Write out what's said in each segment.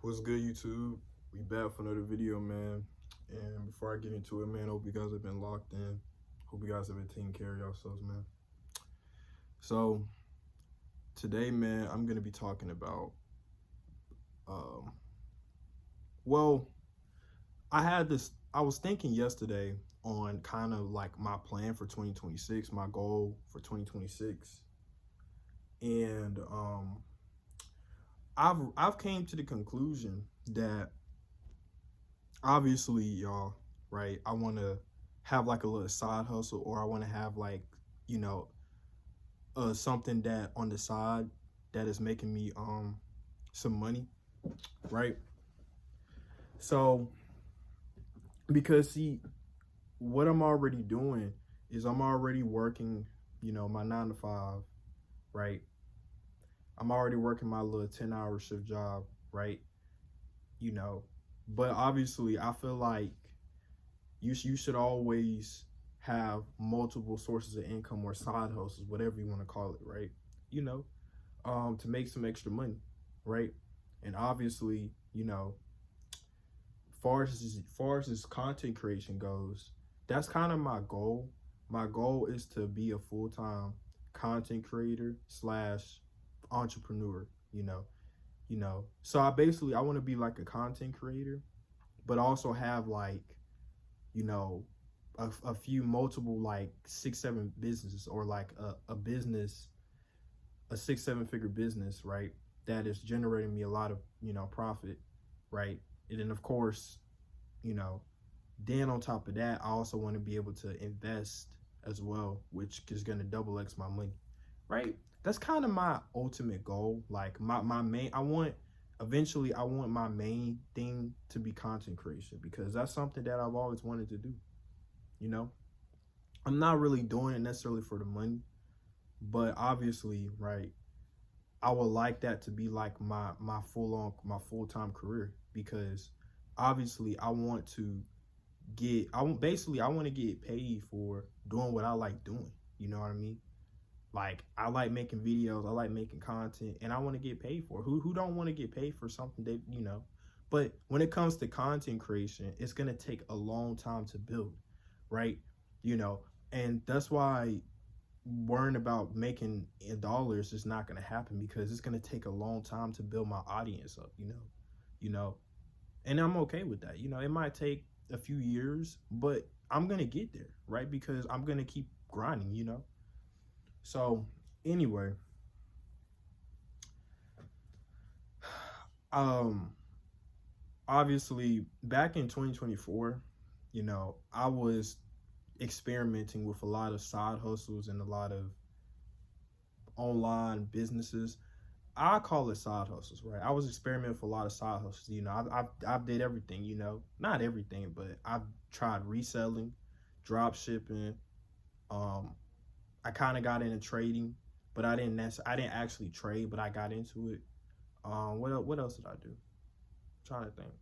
What's good, YouTube? We back for another video, man. And before I get into it, man, hope you guys have been locked in. Hope you guys have been taking care of yourselves, man. So today, man, I'm gonna be talking about. Um, well, I had this. I was thinking yesterday on kind of like my plan for 2026, my goal for 2026, and I've came to the conclusion that obviously, y'all, right? I want to have like a little side hustle, or I want to have like, you know, something that on the side that is making me some money, right? So because see, what I'm already doing is I'm already working, my 9 to 5, right? I'm already working my little 10-hour shift job, right? You know, but obviously I feel like you should always have multiple sources of income or side hustles, whatever you want to call it, right? You know, to make some extra money, right? And obviously, far as content creation goes, that's kind of my goal. My goal is to be a full-time content creator slash entrepreneur, So I want to be like a content creator, but also have like, you know, a few multiple like 6-7 businesses, or like a business, a 6-7 figure business, right? That is generating me a lot of, profit, right? And then of course, you know, then on top of that, I also want to be able to invest as well, which is going to double X my money, right? That's kind of my ultimate goal. Like my main, eventually I want my main thing to be content creation, because that's something that I've always wanted to do, you know? I'm not really doing it necessarily for the money, but obviously, right, I would like that to be like my full-time career, because obviously I want to get paid for doing what I like doing. You know what I mean? Like I like making videos, I like making content, and I want to get paid for it. Who don't want to get paid for something that, But when it comes to content creation, it's going to take a long time to build, right? You know, and that's why worrying about making in dollars is not going to happen, because it's going to take a long time to build my audience up, you know, and I'm okay with that. It might take a few years, but I'm going to get there, right? Because I'm going to keep grinding. So anyway, um obviously back in 2024, I was experimenting with a lot of side hustles and a lot of online businesses. I call it side hustles, right? I was experimenting with a lot of side hustles. I've did everything. Not everything, but I've tried reselling, drop shipping. Um, I kind of got into trading, but I didn't actually trade, but I got into it. What else did I do? I'm trying to think.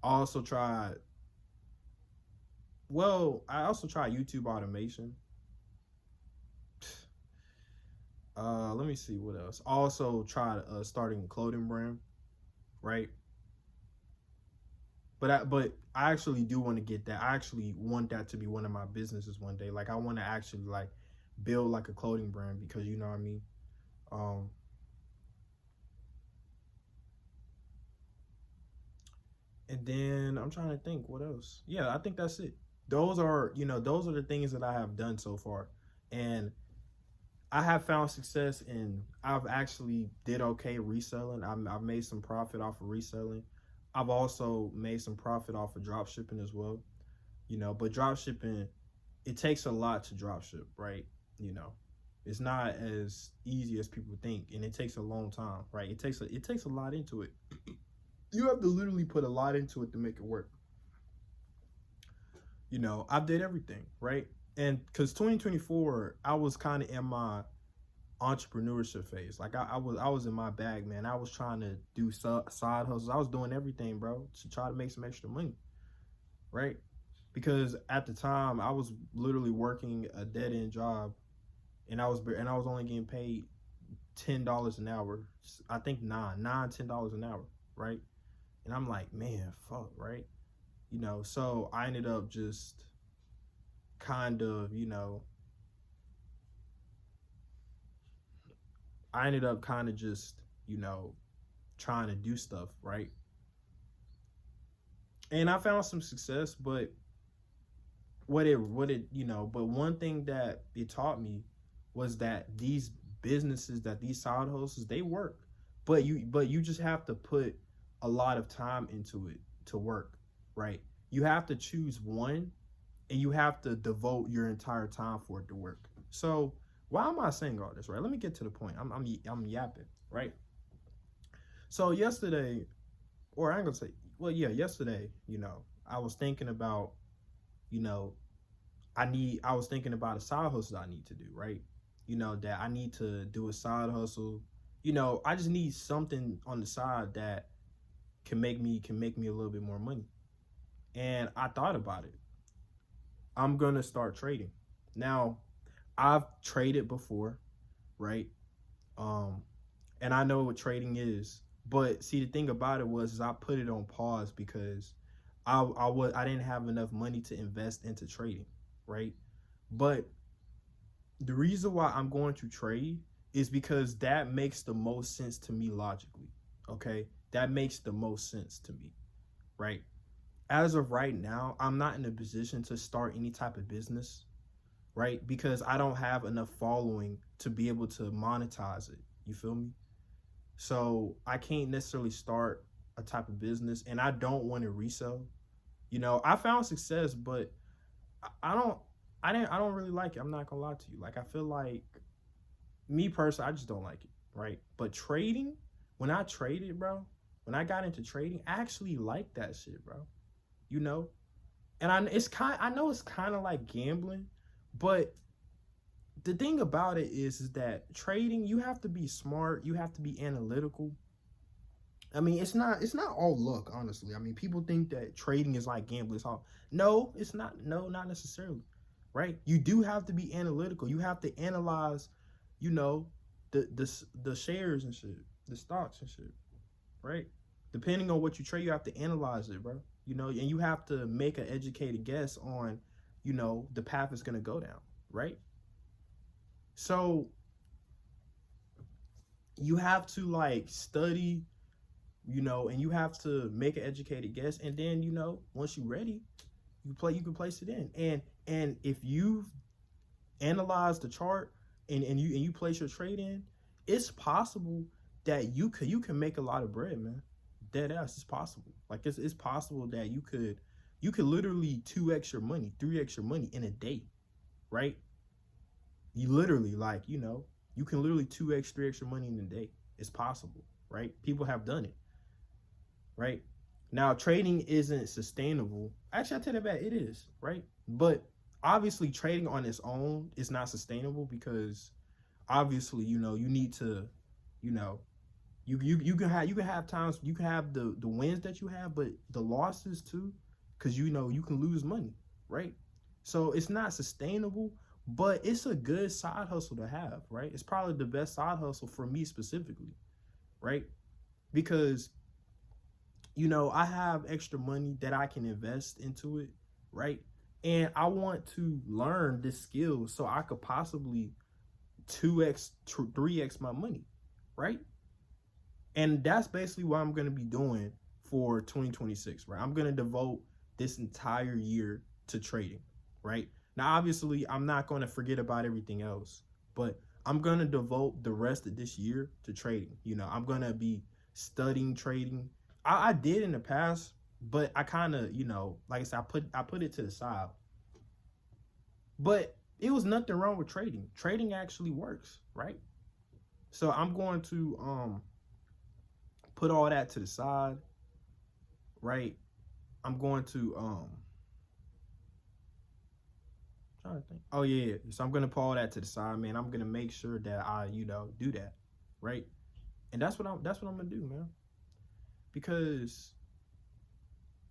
I also tried. Well, I also tried YouTube automation. Let me see what else. I also tried starting a clothing brand, right? But I actually do want to get that. I actually want that to be one of my businesses one day. Like I want to actually like build like a clothing brand, because you know what I mean. Um, and then I'm trying to think what else. Yeah, I think that's it. Those are the things that I have done so far, and I have found success, and I've actually did okay reselling. I've made some profit off of reselling. I've also made some profit off of drop shipping as well. But drop shipping, it takes a lot to drop ship, right? You know, it's not as easy as people think, and it takes a long time, right? It takes a lot into it. You have to literally put a lot into it to make it work. I did everything, right? And because 2024, I was kind of in my entrepreneurship phase. Like I was in my bag, man. I was trying to do side hustles. I was doing everything, bro, to try to make some extra money, right? Because at the time I was literally working a dead end job, and I was only getting paid $10 an hour. I think $10 an hour, right? And I'm like, man, fuck, right? So I ended up just kind of, just, trying to do stuff, right? And I found some success, but but one thing that it taught me was that these businesses, that these side hustles, they work, but you just have to put a lot of time into it to work, right? You have to choose one, and you have to devote your entire time for it to work. So why am I saying all this, right? Let me get to the point. I'm yapping, right? So yesterday, or I'm gonna say, well, yeah, yesterday, I was thinking about, I was thinking about a side hustle I need to do, right? That I need to do a side hustle. I just need something on the side that can make me a little bit more money. And I thought about it. I'm gonna start trading. Now, I've traded before, right? And I know what trading is. But see, the thing about it is I put it on pause because I didn't have enough money to invest into trading, right? But the reason why I'm going to trade is because that makes the most sense to me logically, okay? That makes the most sense to me, right? As of right now, I'm not in a position to start any type of business, right? Because I don't have enough following to be able to monetize it. You feel me? So I can't necessarily start a type of business, and I don't want to resell. I found success, but I don't really like it. I'm not gonna lie to you. Like, I feel like, me personally, I just don't like it, right? But trading, when I traded, bro, when I got into trading, I actually like that shit, bro. And I know it's kind of like gambling, but the thing about it is that trading, you have to be smart, you have to be analytical. I mean, it's not all luck, honestly. I mean, people think that trading is like gambling. It's all, no, it's not. No, not necessarily, right? You do have to be analytical. You have to analyze, the shares and shit, the stocks and shit, right? Depending on what you trade, you have to analyze it, bro. And you have to make an educated guess on, the path it's gonna go down, right? So you have to like study, and you have to make an educated guess, and then once you're ready, you can place it in. And if you've analyzed the chart and you place your trade in, it's possible that you can make a lot of bread, man. Dead ass, it's possible. Like, it's possible that you could literally 2x your money, 3x your money in a day, right? You literally, like, you can literally 2x, 3x your money in a day. It's possible, right? People have done it, right? Now, trading isn't sustainable. Actually, I tell you that it is, right? But obviously, trading on its own is not sustainable because obviously, you need to, you can have times, you can have the wins that you have, but the losses too, because you can lose money, right? So it's not sustainable, but it's a good side hustle to have, right? It's probably the best side hustle for me specifically, right? Because I have extra money that I can invest into it, right? And I want to learn this skill so I could possibly 2x, 3x my money, right? And that's basically what I'm going to be doing for 2026, right? I'm going to devote this entire year to trading, right? Now, obviously, I'm not going to forget about everything else, but I'm going to devote the rest of this year to trading. I'm going to be studying trading. I did in the past, but I kind of, like I said, I put it to the side. But it was nothing wrong with trading. Trading actually works, right? So I'm going to put all that to the side, right? I'm going to trying to think. Oh yeah. So I'm gonna put all that to the side, man. I'm gonna make sure that I, do that, right? And that's what I'm gonna do, man. Because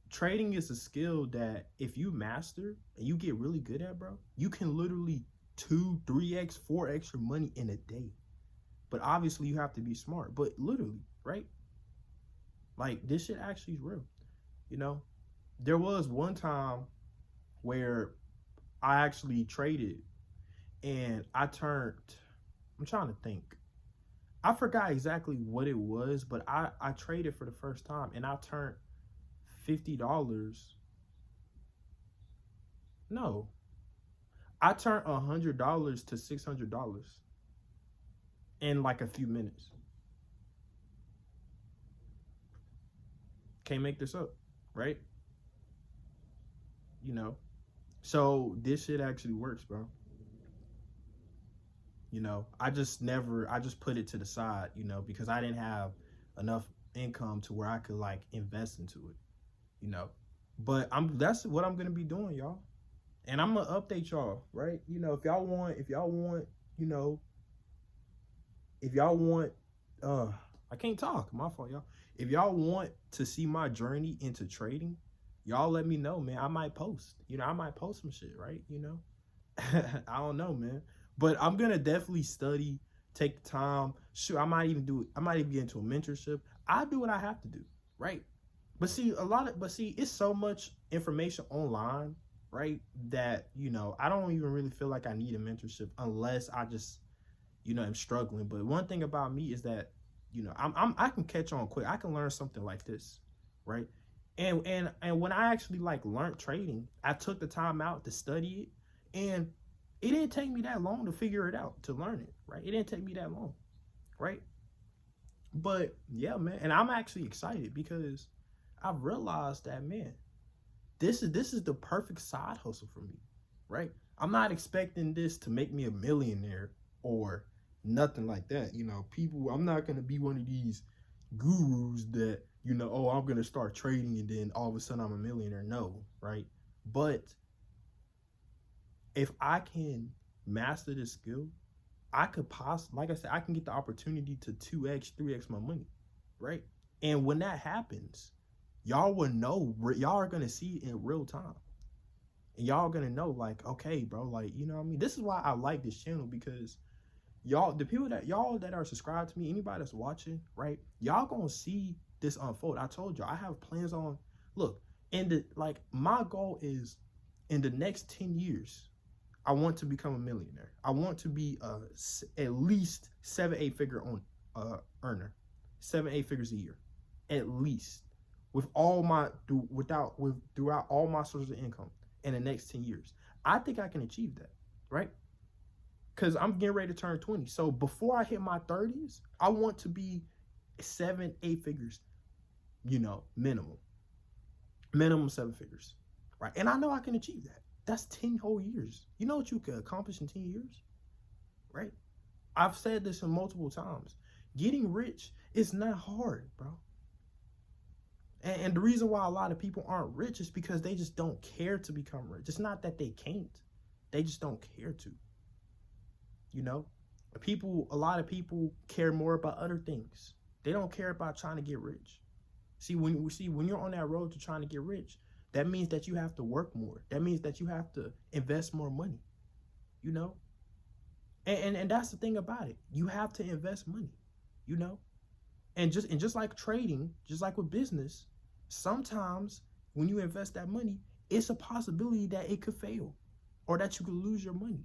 trading is a skill that if you master and you get really good at, bro, you can literally 2, 3x, 4x your money in a day. But obviously you have to be smart. But literally, right? Like this shit actually is real. You know, there was one time where I actually traded and I'm trying to think. I forgot exactly what it was, but I traded for the first time and I turned $50. No, I turned $100 to $600 in like a few minutes. Can't make this up, right? You know, so this shit actually works, bro. You know, I just put it to the side, you know, because I didn't have enough income to where I could like invest into it, you know. But that's what I'm gonna be doing, y'all. And I'm gonna update y'all, right? You know, you know, if y'all want, I can't talk, my fault, y'all. If y'all want to see my journey into trading, y'all let me know, man. I might post, you know, I might post some shit, right? You know, I don't know, man. But I'm gonna definitely study, take the time. Sure, I might even get into a mentorship. I do what I have to do, right? But see, it's so much information online, right? That, you know, I don't even really feel like I need a mentorship unless I just, you know, am struggling. But one thing about me is that, you know, I can catch on quick. I can learn something like this, right? And when I actually like learned trading, I took the time out to study it, and it didn't take me that long to figure it out, to learn it, right? It didn't take me that long, right? But yeah, man, and I'm actually excited because I've realized that, man, this is the perfect side hustle for me, right? I'm not expecting this to make me a millionaire or nothing like that. You know, I'm not gonna be one of these gurus that, you know, oh, I'm gonna start trading and then all of a sudden I'm a millionaire. No, right? But if I can master this skill, I could possibly, like I said, I can get the opportunity to 2x, 3x my money, right? And when that happens, y'all will know, y'all are gonna see it in real time. And y'all gonna know, like, okay, bro, like, you know what I mean? This is why I like this channel, because y'all that are subscribed to me, anybody that's watching, right? Y'all gonna see this unfold. I told y'all I have plans on, look, my goal is in the next 10 years, I want to become a millionaire. I want to be at least 7-8 figure earner, 7-8 figures a year, at least, throughout all my sources of income in the next 10 years. I think I can achieve that, right? Because I'm getting ready to turn 20. So before I hit my 30s, I want to be 7-8 figures, you know, minimum 7 figures, right? And I know I can achieve that. That's 10 whole years. You know what you can accomplish in 10 years, right? I've said this multiple times. Getting rich is not hard, bro. And the reason why a lot of people aren't rich is because they just don't care to become rich. It's not that they can't. They just don't care to. You know? A lot of people care more about other things. They don't care about trying to get rich. When you're on that road to trying to get rich, that means that you have to work more. That means that you have to invest more money, you know? And that's the thing about it. You have to invest money, you know? And just like trading, just like with business, sometimes when you invest that money, it's a possibility that it could fail or that you could lose your money.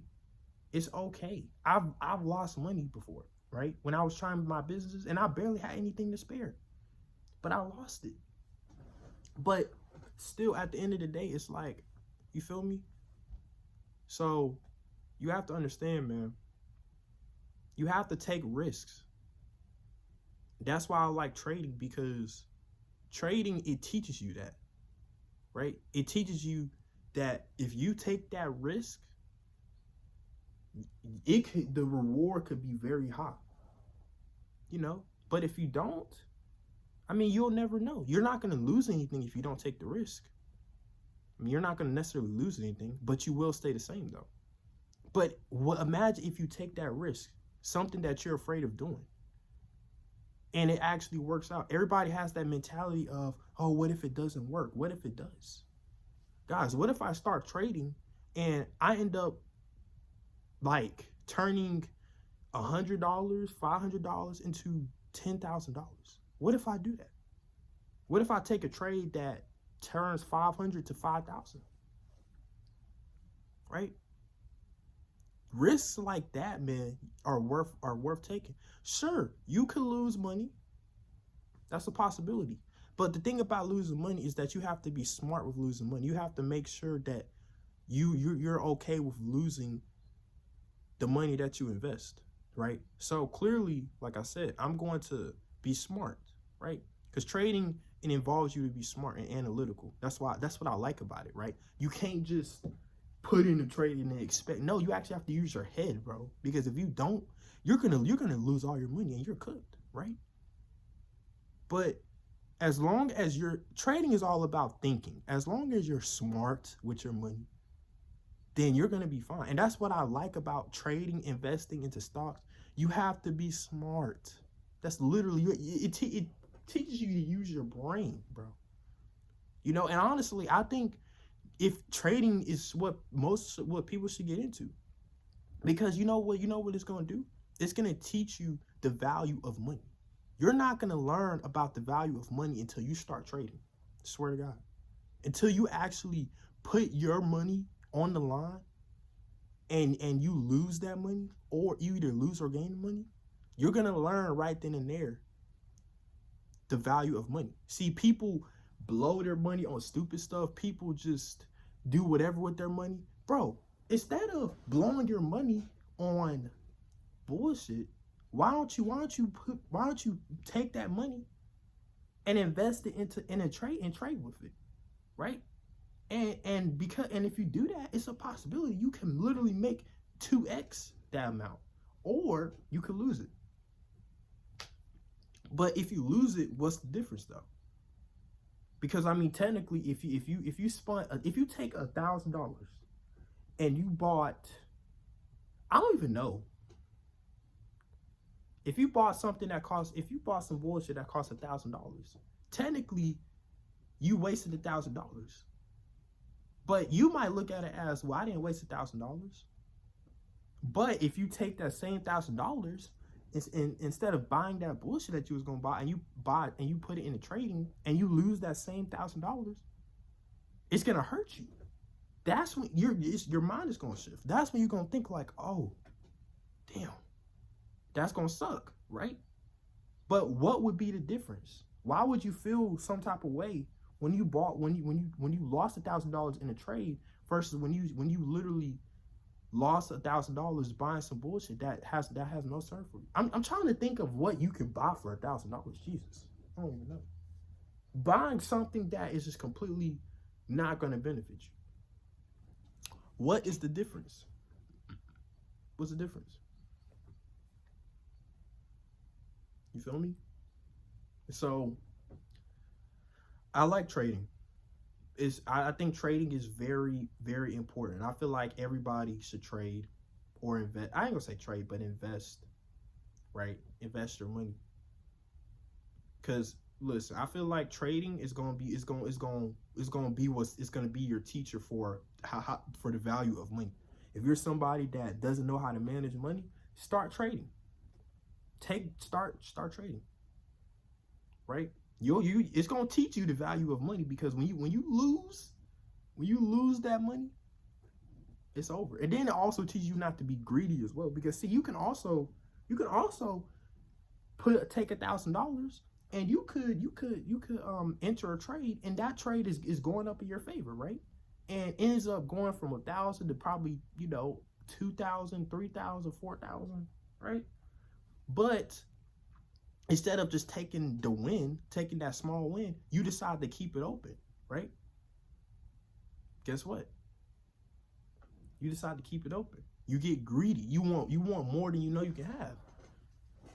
It's okay. I've lost money before, right? When I was trying my businesses and I barely had anything to spare, but I lost it. But still, at the end of the day, it's like, you feel me? So you have to understand, man, you have to take risks. That's why I like trading, because trading, it teaches you that, right? It teaches you that if you take that risk, the reward could be very high, you know? But if you don't, I mean, you'll never know. You're not going to lose anything if you don't take the risk. I mean, you're not going to necessarily lose anything, but you will stay the same, though. But imagine if you take that risk, something that you're afraid of doing, and it actually works out. Everybody has that mentality of, oh, what if it doesn't work? What if it does? Guys, what if I start trading and I end up like turning $100, $500 into $10,000? What if I do that? What if I take a trade that turns 500 to 5,000? Right? Risks like that, man, are worth taking. Sure, you could lose money. That's a possibility. But the thing about losing money is that you have to be smart with losing money. You have to make sure that you're okay with losing the money that you invest, right? So clearly, like I said, I'm going to be smart, right? Because trading, it involves you to be smart and analytical. That's what I like about it, right? You can't just put in the trade and expect. No, you actually have to use your head, bro. Because if you don't, you're gonna lose all your money and you're cooked, right? But as long as trading is all about thinking, as long as you're smart with your money, then you're gonna be fine. And that's what I like about trading, investing into stocks. You have to be smart. That's literally it teaches you to use your brain, bro. And honestly, I think if trading is what people should get into, because you know what it's going to do? It's going to teach you the value of money. You're not going to learn about the value of money until you start trading. I swear to God. Until you actually put your money on the line and you lose that money, or you either lose or gain the money, you're going to learn right then and there the value of money. See, people blow their money on stupid stuff. People just do whatever with their money. Bro, instead of blowing your money on bullshit, why don't you take that money and invest it in a trade and trade with it, right? And if you do that, it's a possibility you can literally make 2x that amount, or you could lose it. But if you lose it, what's the difference though? Because I mean, technically, if you take $1,000 and you bought, I don't even know. If you bought some bullshit that cost $1,000, technically, you wasted $1,000. But you might look at it as, well, I didn't waste $1,000. But if you take that same $1,000, instead of buying that bullshit that you was gonna buy, and you put it into trading, and you lose that same $1,000, it's gonna hurt you. That's when your mind is gonna shift. That's when you're gonna think like, oh, damn, that's gonna suck, right? But what would be the difference? Why would you feel some type of way when you lost $1,000 in a trade versus when you literally lost $1,000 buying some bullshit that has no serve for you? I'm trying to think of what you could buy for $1,000. Jesus, I don't even know. Buying something that is just completely not going to benefit you. What is the difference? What's the difference? You feel me? So I like trading. I think trading is very, very important. I feel like everybody should trade or invest. I ain't gonna say trade, but invest, right? Invest your money. Cause listen, I feel like trading is gonna be your teacher for for the value of money. If you're somebody that doesn't know how to manage money, start trading. Start trading. Right? It's gonna teach you the value of money, because when you lose that money, it's over. And then it also teaches you not to be greedy as well, because see, you can also take $1,000 and you could enter a trade, and that trade is going up in your favor, right? And ends up going from 1,000 to probably 2,000, 3,000, 4,000, right? But instead of just taking that small win, you decide to keep it open, right? Guess what? You decide to keep it open. You get greedy. You want more than you know you can have.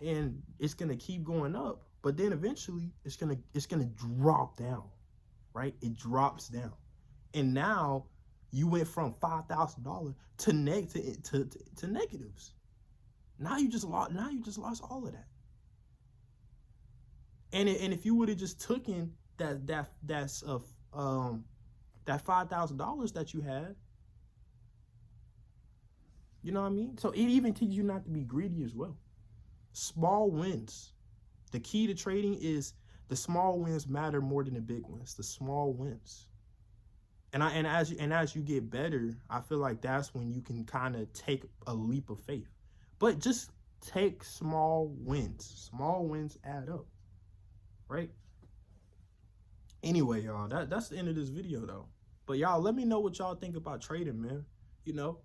And it's gonna keep going up, but then eventually it's gonna drop down, right? It drops down. And now you went from $5,000 to negatives. Now you just lost all of that. And if you would have just taken that $5,000 that you had, You know what I mean? So it even teaches you not to be greedy as well. Small wins. The key to trading is the small wins matter more than the big wins. The small wins. And as you get better, I feel like that's when you can kind of take a leap of faith. But just take small wins. Small wins add up, right? Anyway, y'all, that's the end of this video though. But y'all, let me know what y'all think about trading, man. You know,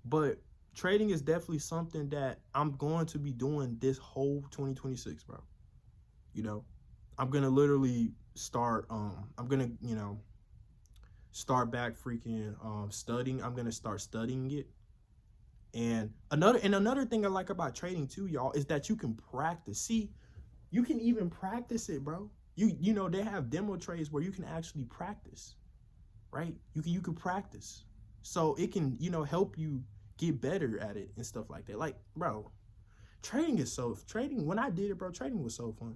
but trading is definitely something that I'm going to be doing this whole 2026, bro. You know, I'm gonna literally start. I'm gonna, you know, start back freaking studying. I'm gonna start studying it. And another thing I like about trading too, y'all, is that you can practice. See, you can even practice it, bro. You know, they have demo trades where you can actually practice, right? You can practice. So it can, you know, help you get better at it and stuff like that. Like, bro, trading, when I did it, bro, trading was so fun.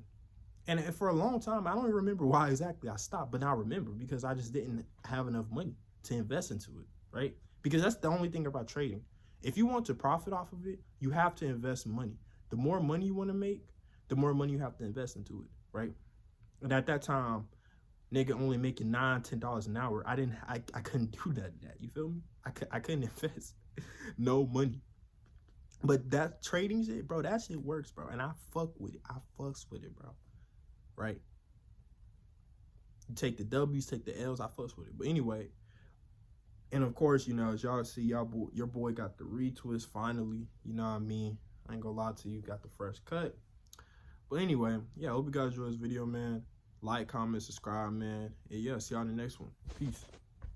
And for a long time, I don't even remember why exactly I stopped, but now I remember because I just didn't have enough money to invest into it, right? Because that's the only thing about trading. If you want to profit off of it, you have to invest money. The more money you want to make, the more money you have to invest into it, right? And at that time, nigga only making $9-10 an hour. I couldn't do that. You feel me? I couldn't invest no money. But that trading shit, bro, that shit works, bro. And I fuck with it. I fucks with it, bro. Right? You take the W's, take the L's, I fucks with it. But anyway, and of course, you know, as y'all see, your boy got the retwist finally. You know what I mean? I ain't gonna lie to you, got the fresh cut. But anyway, yeah, I hope you guys enjoyed this video, man. Like, comment, subscribe, man. And yeah, see y'all in the next one. Peace.